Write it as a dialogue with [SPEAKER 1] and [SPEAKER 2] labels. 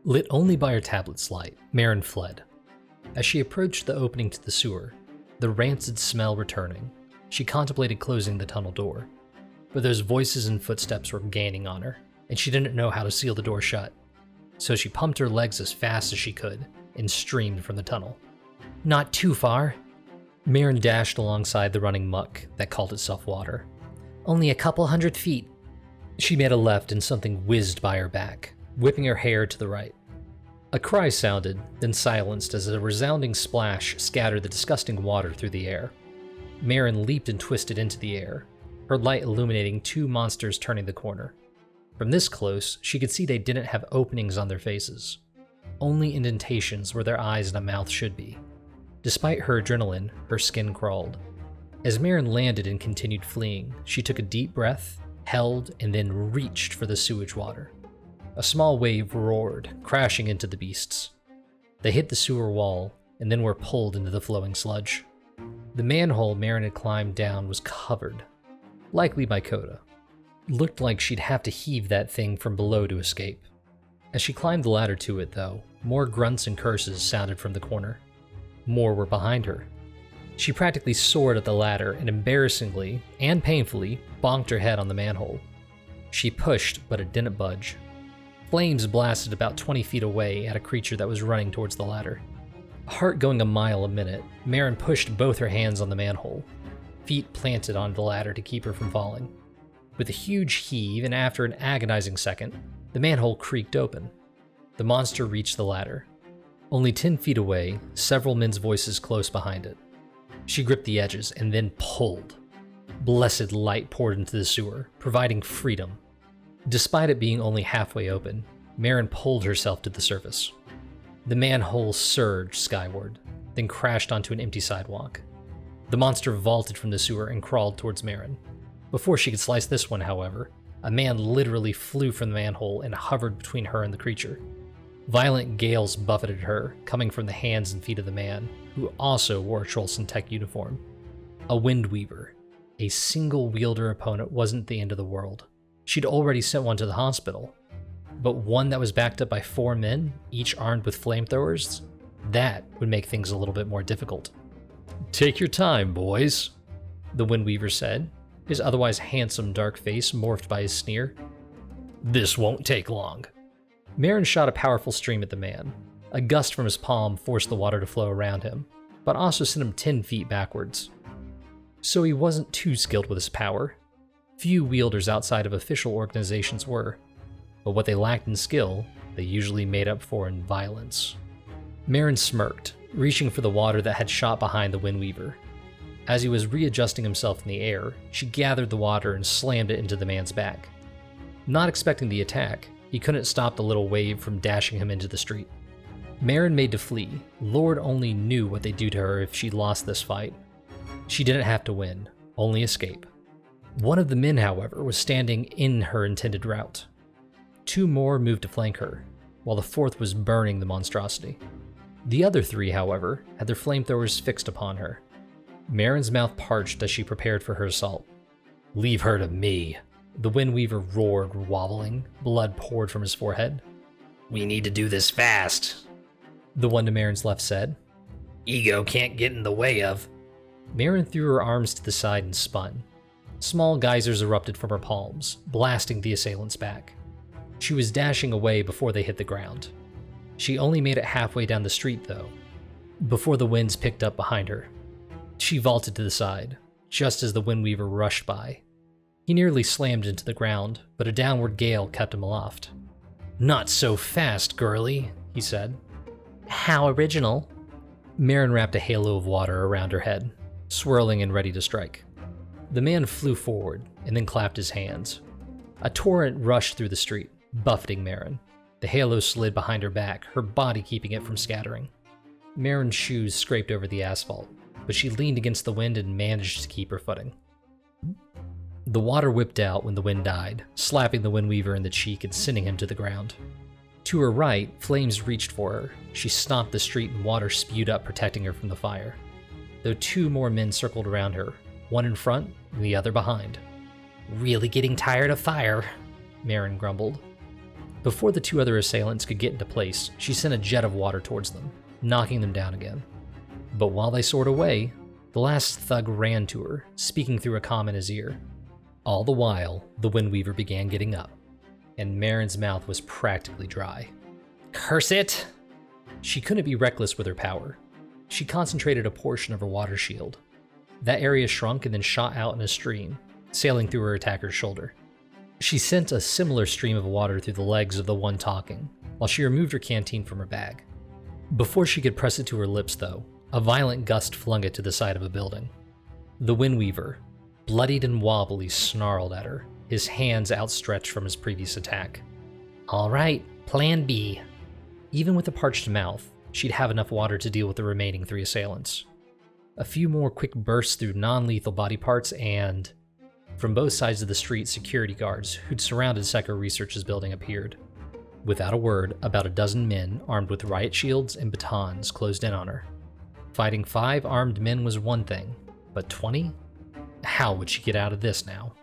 [SPEAKER 1] Lit only by her tablet's light, Maren fled. As she approached the opening to the sewer, the rancid smell returning, she contemplated closing the tunnel door. But those voices and footsteps were gaining on her, and she didn't know how to seal the door shut. So she pumped her legs as fast as she could and streamed from the tunnel. Not too far. Maren dashed alongside the running muck that called itself water. Only a couple 100 feet. She made a left and something whizzed by her back, whipping her hair to the right. A cry sounded, then silenced as a resounding splash scattered the disgusting water through the air. Maren leaped and twisted into the air, her light illuminating two monsters turning the corner. From this close, she could see they didn't have openings on their faces, only indentations where their eyes and a mouth should be. Despite her adrenaline, her skin crawled. As Maren landed and continued fleeing, she took a deep breath, held, and then reached for the sewage water. A small wave roared, crashing into the beasts. They hit the sewer wall, and then were pulled into the flowing sludge. The manhole Maren had climbed down was covered, likely by Coda. Looked like she'd have to heave that thing from below to escape. As she climbed the ladder to it, though, more grunts and curses sounded from the corner. More were behind her. She practically soared at the ladder and embarrassingly and painfully bonked her head on the manhole. She pushed, but it didn't budge. Flames blasted about 20 feet away at a creature that was running towards the ladder. Heart going a mile a minute, Maren pushed both her hands on the manhole, feet planted on the ladder to keep her from falling. With a huge heave and after an agonizing second, the manhole creaked open. The monster reached the ladder. Only 10 feet away, several men's voices close behind it. She gripped the edges and then pulled. Blessed light poured into the sewer, providing freedom. Despite it being only halfway open, Maren pulled herself to the surface. The manhole surged skyward, then crashed onto an empty sidewalk. The monster vaulted from the sewer and crawled towards Maren. Before she could slice this one, however, a man literally flew from the manhole and hovered between her and the creature. Violent gales buffeted her, coming from the hands and feet of the man, who also wore a Trollson Tech uniform. A Windweaver. A single-wielder opponent wasn't the end of the world. She'd already sent one to the hospital. But one that was backed up by 4 men, each armed with flamethrowers? That would make things a little bit more difficult. "Take your time, boys," the Windweaver said, his otherwise handsome dark face morphed by his sneer. "This won't take long." Maren shot a powerful stream at the man. A gust from his palm forced the water to flow around him, but also sent him 10 feet backwards. So he wasn't too skilled with his power. Few wielders outside of official organizations were, but what they lacked in skill, they usually made up for in violence. Maren smirked, reaching for the water that had shot behind the Windweaver. As he was readjusting himself in the air, she gathered the water and slammed it into the man's back. Not expecting the attack, he couldn't stop the little wave from dashing him into the street. Maren made to flee. Lord only knew what they'd do to her if she lost this fight. She didn't have to win, only escape. One of the men, however, was standing in her intended route. 2 more moved to flank her, while the 4th was burning the monstrosity. The other 3, however, had their flamethrowers fixed upon her. Maren's mouth parched as she prepared for her assault. "Leave her to me," the Windweaver roared, wobbling. Blood poured from his forehead. "We need to do this fast," the one to Maren's left said. "Ego can't get in the way of..." Maren threw her arms to the side and spun. Small geysers erupted from her palms, blasting the assailants back. She was dashing away before they hit the ground. She only made it halfway down the street, though, before the winds picked up behind her. She vaulted to the side, just as the Windweaver rushed by. He nearly slammed into the ground, but a downward gale kept him aloft. "Not so fast, girlie," he said. "How original." Maren wrapped a halo of water around her head, swirling and ready to strike. The man flew forward and then clapped his hands. A torrent rushed through the street, buffeting Maren. The halo slid behind her back, her body keeping it from scattering. Maren's shoes scraped over the asphalt, but she leaned against the wind and managed to keep her footing. The water whipped out when the wind died, slapping the Windweaver in the cheek and sending him to the ground. To her right, flames reached for her. She stomped the street and water spewed up, protecting her from the fire. Though 2 more men circled around her, one in front and the other behind. "Really getting tired of fire," Maren grumbled. Before the two other assailants could get into place, she sent a jet of water towards them, knocking them down again. But while they soared away, the last thug ran to her, speaking through a comm in his ear. All the while, the Windweaver began getting up, and Maren's mouth was practically dry. Curse it! She couldn't be reckless with her power. She concentrated a portion of her water shield. That area shrunk and then shot out in a stream, sailing through her attacker's shoulder. She sent a similar stream of water through the legs of the one talking, while she removed her canteen from her bag. Before she could press it to her lips, though, a violent gust flung it to the side of a building. The Windweaver, bloodied and wobbly, snarled at her, his hands outstretched from his previous attack. All right, plan B. Even with a parched mouth, she'd have enough water to deal with the remaining 3 assailants. A few more quick bursts through non-lethal body parts and... From both sides of the street, security guards who'd surrounded Seco Research's building appeared. Without a word, about a dozen men armed with riot shields and batons closed in on her. Fighting 5 armed men was one thing, but 20? How would she get out of this now?